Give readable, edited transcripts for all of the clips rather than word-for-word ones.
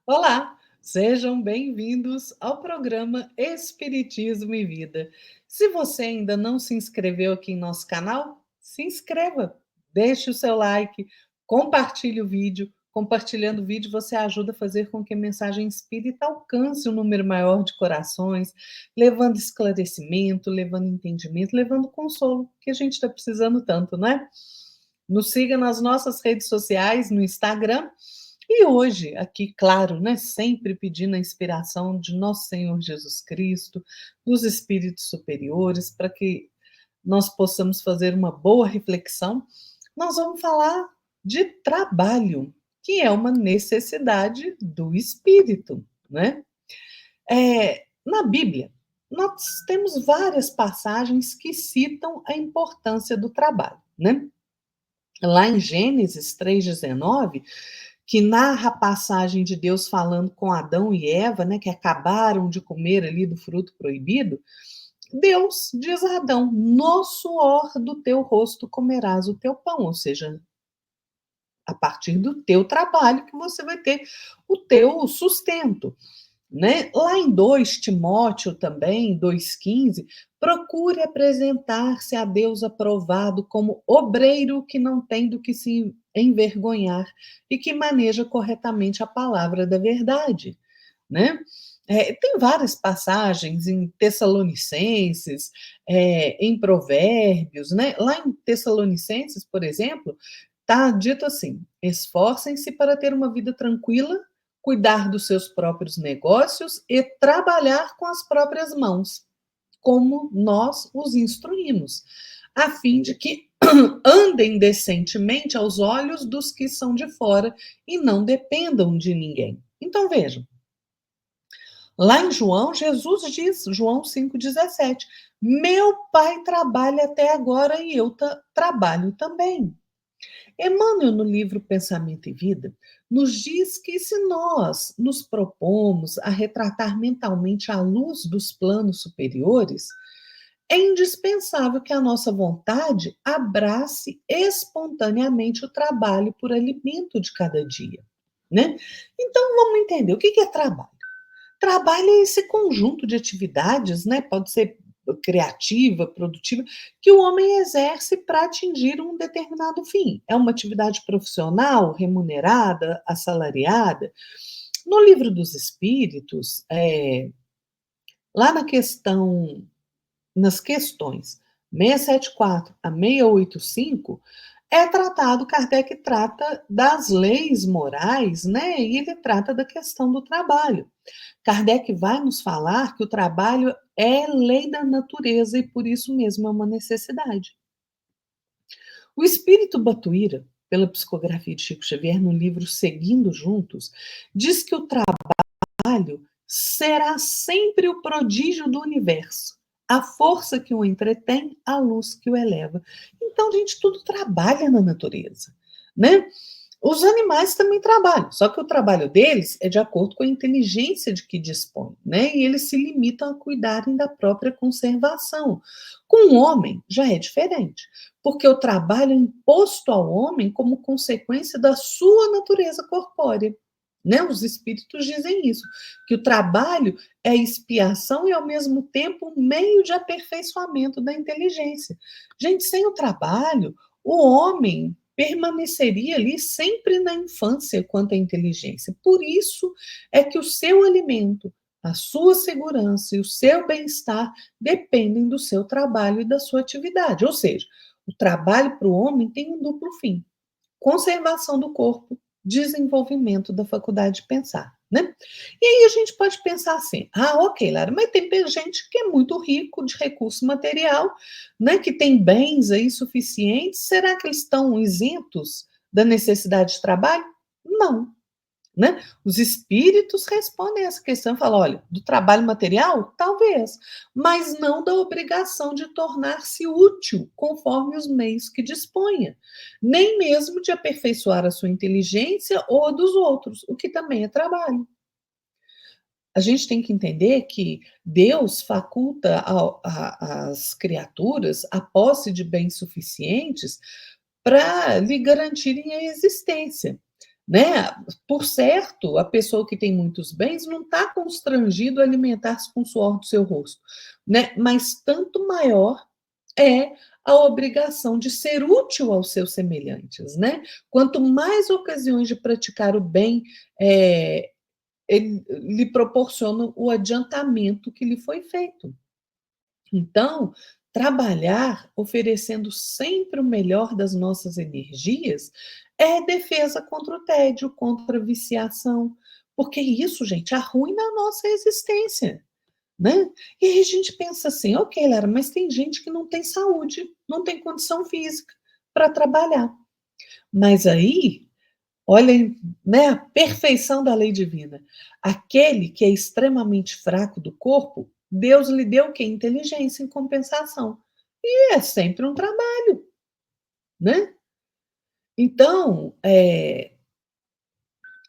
Olá, sejam bem-vindos ao programa Espiritismo e Vida. Se você ainda não se inscreveu aqui em nosso canal, se inscreva, deixe o seu like, compartilhe o vídeo. Compartilhando o vídeo, você ajuda a fazer com que a mensagem espírita alcance um número maior de corações, levando esclarecimento, levando entendimento, levando consolo, que a gente está precisando tanto, não é? Nos siga nas nossas redes sociais, no Instagram. E hoje, aqui, claro, né, sempre pedindo a inspiração de nosso Senhor Jesus Cristo, dos espíritos superiores, para que nós possamos fazer uma boa reflexão, nós vamos falar de trabalho, que é uma necessidade do espírito, né? Na Bíblia, nós temos várias passagens que citam a importância do trabalho, né? Lá em Gênesis 3,19, que narra a passagem de Deus falando com Adão e Eva, né, que acabaram de comer ali do fruto proibido, Deus diz a Adão: no suor do teu rosto comerás o teu pão, ou seja, a partir do teu trabalho que você vai ter o teu sustento. Né? Lá em 2 Timóteo também, 2,15, procure apresentar-se a Deus aprovado como obreiro que não tem do que se envergonhar e que maneja corretamente a palavra da verdade, né? Tem várias passagens em Tessalonicenses, em Provérbios, né? Lá em Tessalonicenses, por exemplo, está dito assim: esforcem-se para ter uma vida tranquila, cuidar dos seus próprios negócios e trabalhar com as próprias mãos, como nós os instruímos, a fim de que andem decentemente aos olhos dos que são de fora e não dependam de ninguém. Então vejam, lá em João, Jesus diz, João 5,17, meu pai trabalha até agora e eu trabalho também. Emmanuel, no livro Pensamento e Vida, nos diz que se nós nos propomos a retratar mentalmente a luz dos planos superiores, é indispensável que a nossa vontade abrace espontaneamente o trabalho por alimento de cada dia, né? Então vamos entender o que é trabalho. Trabalho é esse conjunto de atividades, né? Pode ser criativa, produtiva, que o homem exerce para atingir um determinado fim. É uma atividade profissional, remunerada, assalariada. No Livro dos Espíritos, lá nas questões 674 a 685, Kardec trata das leis morais, né? E ele trata da questão do trabalho. Kardec vai nos falar que o trabalho é lei da natureza e por isso mesmo é uma necessidade. O espírito Batuíra, pela psicografia de Chico Xavier, no livro Seguindo Juntos, diz que o trabalho será sempre o prodígio do universo, a força que o entretém, a luz que o eleva. Então, gente, tudo trabalha na natureza, né? Os animais também trabalham, só que o trabalho deles é de acordo com a inteligência de que dispõem, né? E eles se limitam a cuidarem da própria conservação. Com o homem já é diferente, porque o trabalho é imposto ao homem como consequência da sua natureza corpórea. Né? Os espíritos dizem isso, que o trabalho é expiação e, ao mesmo tempo, um meio de aperfeiçoamento da inteligência. Gente, sem o trabalho, o homem permaneceria ali sempre na infância quanto à inteligência. Por isso é que o seu alimento, a sua segurança e o seu bem-estar dependem do seu trabalho e da sua atividade. Ou seja, o trabalho para o homem tem um duplo fim: conservação do corpo, desenvolvimento da faculdade de pensar, né? E aí a gente pode pensar assim: ah, ok, Lara, mas tem gente que é muito rico de recurso material, né, que tem bens aí suficientes, será que eles estão isentos da necessidade de trabalho? Não. Né? Os espíritos respondem a essa questão e falam: olha, do trabalho material? Talvez, mas não da obrigação de tornar-se útil conforme os meios que disponha, nem mesmo de aperfeiçoar a sua inteligência ou a dos outros, o que também é trabalho. A gente tem que entender que Deus faculta às criaturas a posse de bens suficientes para lhe garantirem a existência. né? Por certo, a pessoa que tem muitos bens não está constrangido a alimentar-se com o suor do seu rosto, né? Mas tanto maior é a obrigação de ser útil aos seus semelhantes, né? Quanto mais ocasiões de praticar o bem ele lhe proporciona o adiantamento que lhe foi feito. Então, trabalhar oferecendo sempre o melhor das nossas energias é defesa contra o tédio, contra a viciação, porque isso, gente, arruina a nossa existência, né? E aí a gente pensa assim, ok, Lara, mas tem gente que não tem saúde, não tem condição física para trabalhar. Mas aí, olhem, né, a perfeição da lei divina. Aquele que é extremamente fraco do corpo, Deus lhe deu o quê? Inteligência em compensação. E é sempre um trabalho, né? Então,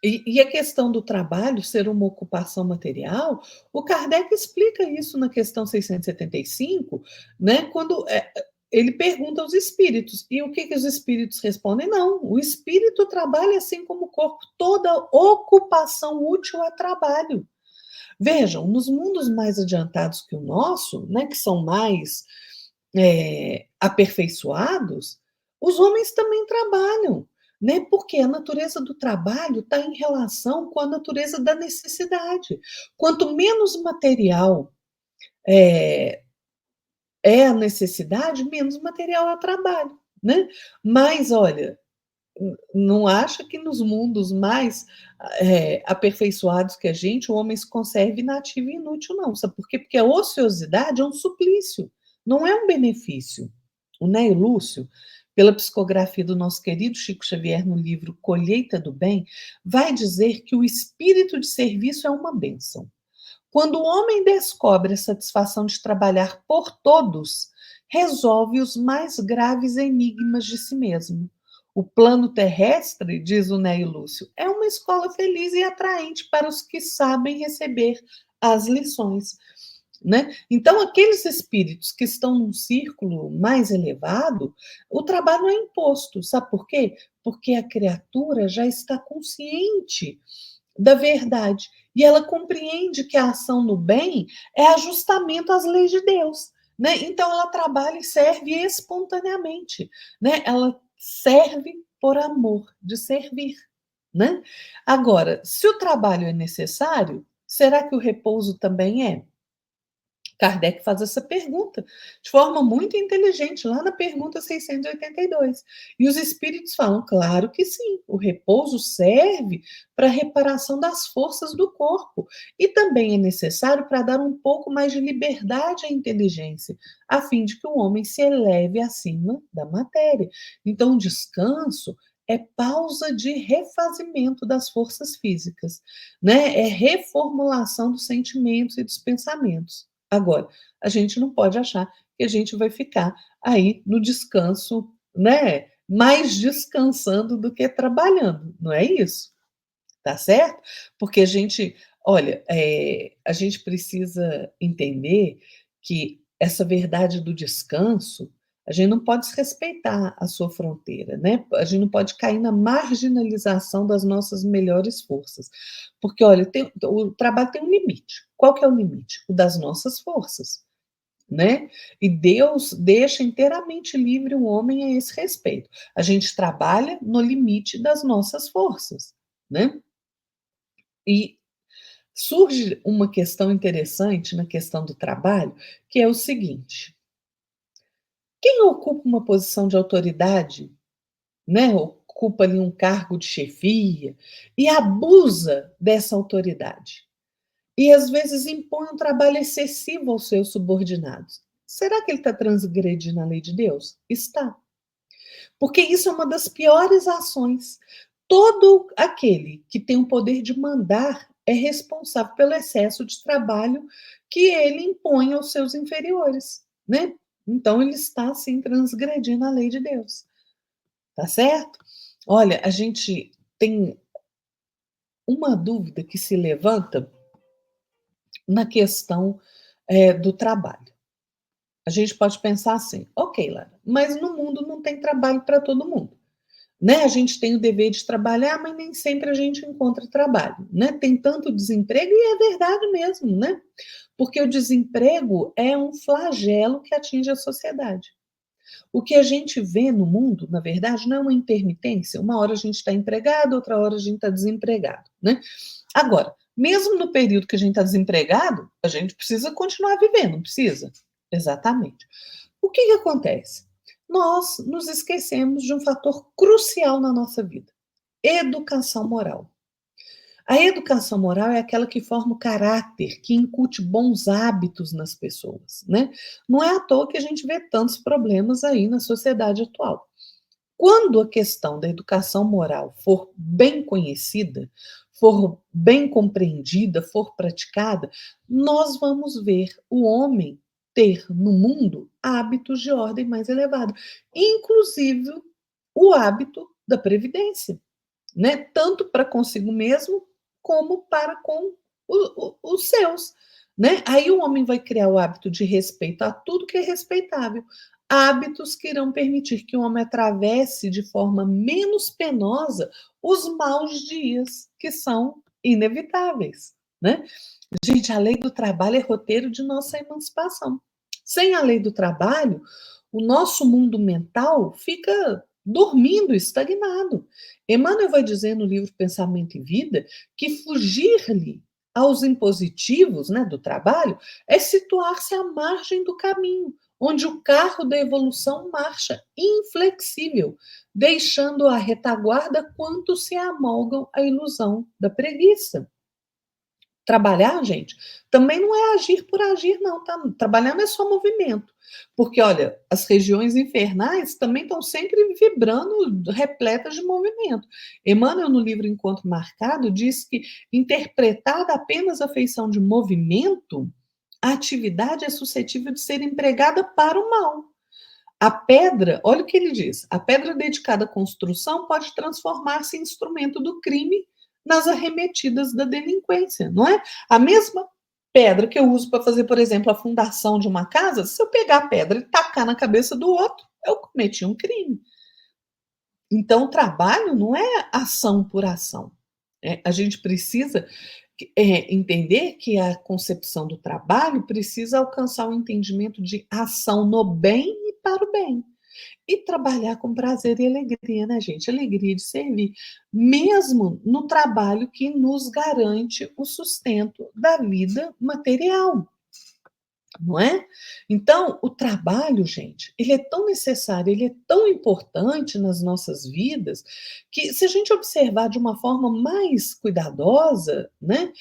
e a questão do trabalho ser uma ocupação material, o Kardec explica isso na questão 675, né? Quando ele pergunta aos espíritos, e o que os espíritos respondem? Não, o espírito trabalha assim como o corpo, toda ocupação útil é trabalho. Vejam, nos mundos mais adiantados que o nosso, né, que são mais aperfeiçoados, os homens também trabalham, né? Porque a natureza do trabalho está em relação com a natureza da necessidade. Quanto menos material é, é a necessidade, menos material é o trabalho, né? Mas olha, não acha que nos mundos mais aperfeiçoados que a gente, o homem se conserve inativo e inútil, não. Sabe por quê? Porque a ociosidade é um suplício, não é um benefício. O Ney Lúcio, pela psicografia do nosso querido Chico Xavier no livro Colheita do Bem, vai dizer que o espírito de serviço é uma bênção. Quando o homem descobre a satisfação de trabalhar por todos, resolve os mais graves enigmas de si mesmo. O plano terrestre, diz o Ney Lúcio, é uma escola feliz e atraente para os que sabem receber as lições. Né? Então, aqueles espíritos que estão num círculo mais elevado, o trabalho é imposto. Sabe por quê? Porque a criatura já está consciente da verdade. E ela compreende que a ação no bem é ajustamento às leis de Deus. Né? Então, ela trabalha e serve espontaneamente. Né? Ela serve por amor de servir. Né? Agora, se o trabalho é necessário, será que o repouso também é? Kardec faz essa pergunta de forma muito inteligente, lá na pergunta 682. E os espíritos falam, claro que sim, o repouso serve para a reparação das forças do corpo e também é necessário para dar um pouco mais de liberdade à inteligência, a fim de que o homem se eleve acima da matéria. Então, o descanso é pausa de refazimento das forças físicas, né? É reformulação dos sentimentos e dos pensamentos. Agora, a gente não pode achar que a gente vai ficar aí no descanso, né? Mais descansando do que trabalhando, não é isso? Tá certo? Porque a gente, olha, a gente precisa entender que essa verdade do descanso, a gente não pode desrespeitar a sua fronteira, né? A gente não pode cair na marginalização das nossas melhores forças. Porque, olha, o trabalho tem um limite. Qual que é o limite? O das nossas forças, né? E Deus deixa inteiramente livre o homem a esse respeito. A gente trabalha no limite das nossas forças, né? E surge uma questão interessante na questão do trabalho, que é o seguinte: quem ocupa uma posição de autoridade, né, ocupa ali um cargo de chefia e abusa dessa autoridade, e às vezes impõe um trabalho excessivo aos seus subordinados, será que ele está transgredindo a lei de Deus? Está. Porque isso é uma das piores ações. Todo aquele que tem o poder de mandar é responsável pelo excesso de trabalho que ele impõe aos seus inferiores, né? Então ele está sim transgredindo a lei de Deus, tá certo? Olha, a gente tem uma dúvida que se levanta na questão do trabalho. A gente pode pensar assim, ok, Lara, mas no mundo não tem trabalho para todo mundo. né? A gente tem o dever de trabalhar, mas nem sempre a gente encontra trabalho, né? Tem tanto desemprego e é verdade mesmo, né? Porque o desemprego é um flagelo que atinge a sociedade. O que a gente vê no mundo, na verdade, não é uma intermitência. Uma hora a gente está empregado, outra hora a gente está desempregado, né? Agora, mesmo no período que a gente está desempregado, a gente precisa continuar vivendo, não precisa? Exatamente. O que acontece? Nós nos esquecemos de um fator crucial na nossa vida: educação moral. A educação moral é aquela que forma o caráter, que incute bons hábitos nas pessoas, né? Não é à toa que a gente vê tantos problemas aí na sociedade atual. Quando a questão da educação moral for bem conhecida, for bem compreendida, for praticada, nós vamos ver o homem ter no mundo hábitos de ordem mais elevada, inclusive o hábito da previdência, né? Tanto para consigo mesmo como para com os seus, né? Aí o homem vai criar o hábito de respeito a tudo que é respeitável, hábitos que irão permitir que o homem atravesse de forma menos penosa os maus dias que são inevitáveis, né? Gente, a lei do trabalho é roteiro de nossa emancipação. Sem a lei do trabalho, o nosso mundo mental fica dormindo, estagnado. Emmanuel vai dizer no livro Pensamento e Vida que fugir-lhe aos impositivos, né, do trabalho é situar-se à margem do caminho, onde o carro da evolução marcha inflexível, deixando a retaguarda quanto se amolgam à ilusão da preguiça. Trabalhar, gente, também não é agir por agir, não, tá? Trabalhar não é só movimento. Porque, olha, as regiões infernais também estão sempre vibrando, repletas de movimento. Emmanuel, no livro Encontro Marcado, diz que, interpretada apenas a feição de movimento, a atividade é suscetível de ser empregada para o mal. A pedra, olha o que ele diz: a pedra dedicada à construção pode transformar-se em instrumento do crime nas arremetidas da delinquência, não é? A mesma pedra que eu uso para fazer, por exemplo, a fundação de uma casa, se eu pegar a pedra e tacar na cabeça do outro, eu cometi um crime. Então, o trabalho não é ação por ação. A gente precisa entender que a concepção do trabalho precisa alcançar o entendimento de ação no bem e para o bem. E trabalhar com prazer e alegria, né, gente? Alegria de servir, mesmo no trabalho que nos garante o sustento da vida material, não é? Então, o trabalho, gente, ele é tão necessário, ele é tão importante nas nossas vidas, que se a gente observar de uma forma mais cuidadosa, né?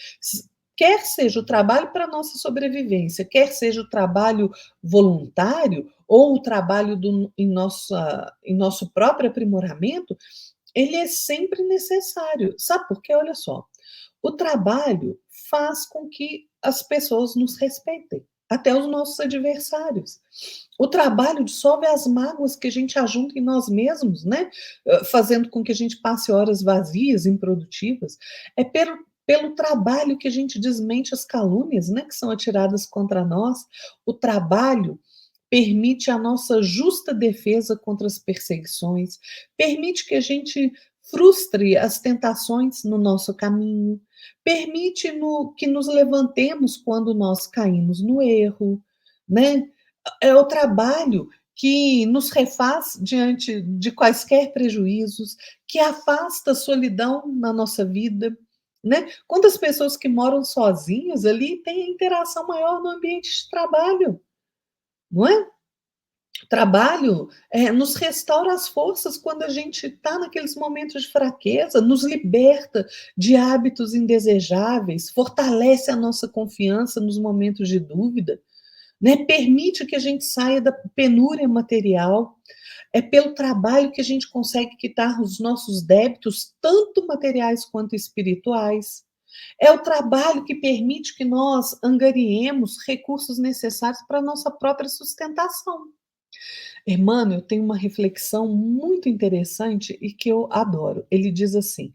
Quer seja o trabalho para a nossa sobrevivência, quer seja o trabalho voluntário ou o trabalho em nosso próprio aprimoramento, ele é sempre necessário. Sabe por quê? Olha só, o trabalho faz com que as pessoas nos respeitem, até os nossos adversários. O trabalho dissolve as mágoas que a gente ajunta em nós mesmos, né? Fazendo com que a gente passe horas vazias, improdutivas. É pelo trabalho que a gente desmente as calúnias, né, que são atiradas contra nós. O trabalho permite a nossa justa defesa contra as perseguições, permite que a gente frustre as tentações no nosso caminho, permite que nos levantemos quando nós caímos no erro, né? É o trabalho que nos refaz diante de quaisquer prejuízos, que afasta a solidão na nossa vida, né? Quantas pessoas que moram sozinhas ali têm interação maior no ambiente de trabalho, não é? O trabalho nos restaura as forças quando a gente está naqueles momentos de fraqueza, nos liberta de hábitos indesejáveis, fortalece a nossa confiança nos momentos de dúvida, né? Permite que a gente saia da penúria material. É pelo trabalho que a gente consegue quitar os nossos débitos, tanto materiais quanto espirituais. É o trabalho que permite que nós angariemos recursos necessários para a nossa própria sustentação. Emmanuel tem uma reflexão muito interessante e que eu adoro. Ele diz assim: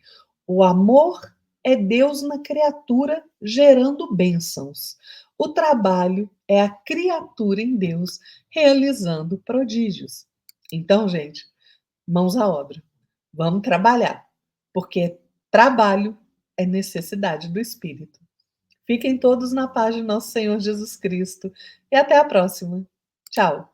o amor é Deus na criatura gerando bênçãos. O trabalho é a criatura em Deus realizando prodígios. Então, gente, mãos à obra. Vamos trabalhar, porque trabalho é necessidade do espírito. Fiquem todos na paz de nosso Senhor Jesus Cristo e até a próxima. Tchau.